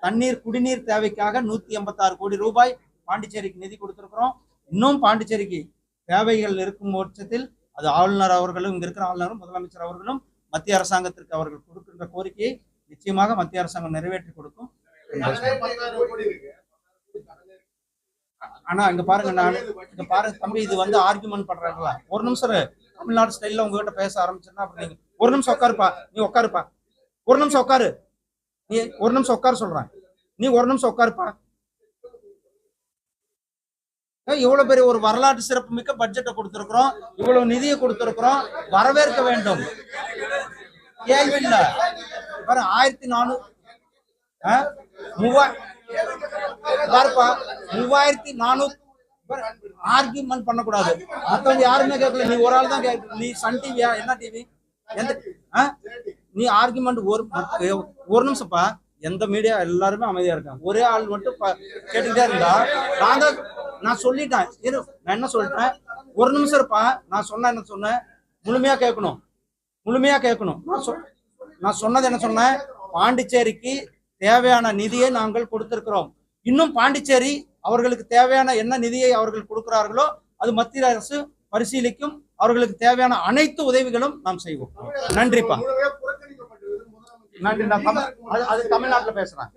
தண்ணீர் குடிநீர் தேவைக்காக 186 கோடி ரூபாய் பாண்டிச்சேரிக்கு நிதி கொடுத்திருக்கிறோம். இன்னும் பாண்டிச்சேரிக்கு தேவைகள் இருக்கும் பட்சத்தில் அது ஆளுநர் அவர்களும், இங்க இருக்கிற ஆளுநரும் முதலமைச்சர் அவர்களும் மத்திய அரசாங்கத்திற்கு அவர்கள் கொடுக்கின்ற கோரிக்கையை நிச்சயமாக மத்திய அரசாங்கம் நிறைவேற்றி கொடுக்கும். ஆனா இங்க பாருங்க, நான் இங்க பாருங்க தம்பி, இது ஆர்குமெண்ட் பண்றாங்களா? ஒரு நிமிஷம் தமிழ்நாடு ஸ்டைல்ல உங்ககிட்ட பேச ஆரம்பிச்சேன்னா அப்படி நீங்க ஒரு நிமிஷம் உட்காருப்பா, நீ உட்காருப்பா, ஒரு நிமிஷம் உட்காரு, நீ ஒரு நிமிஷம் உட்காரு சொல்றேன், நீ ஒரு நிமிஷம் உட்காருப்பா. இவ்வளவு பெரிய ஒரு வரலாற்று சிறப்பு மிக்க பட்ஜெட்டை கொடுத்திருக்கிறோம், இவ்வளவு நிதியை கொடுத்திருக்கிறோம், வரவேற்க வேண்டும். கேள்வி இல்ல. 1400 3400 ஆர்கியூமெண்ட் பண்ணக்கூடாது. மற்றவங்க யாருமே கேட்கல, நீ ஒரு ஆள் தான் கேட்க. நீ சன் டிவியா, என்ன டிவி, எந்த நீ ஆர்கியூமெண்ட் ஒரு நிமிஷம்ப்பா. எந்த மீடியா எல்லாருமே அமைதியா இருக்காங்க, ஒரே ஆள் மட்டும் கேட்டுக்கிட்டே இருந்தா நான் சொல்லிட்டேன். நான் என்ன சொல்லிட்டேன், ஒரு நிமிஷம் இருப்பா. நான் சொன்னேன் முழுமையா கேட்கணும், முழுமையா கேட்கணும். நான் சொன்னது என்ன சொன்னேன், பாண்டிச்சேரிக்கு தேவையான நிதியை நாங்கள் கொடுத்திருக்கிறோம். இன்னும் பாண்டிச்சேரி அவர்களுக்கு தேவையான என்ன நிதியை அவர்கள் கொடுக்கிறார்களோ அது மத்திய அரசு பரிசீலிக்கும். அவர்களுக்கு தேவையான அனைத்து உதவிகளும் நாம் செய்வோம். நன்றிப்பா, நன்றி. நான் அது தமிழ்நாட்டில் பேசுறேன்.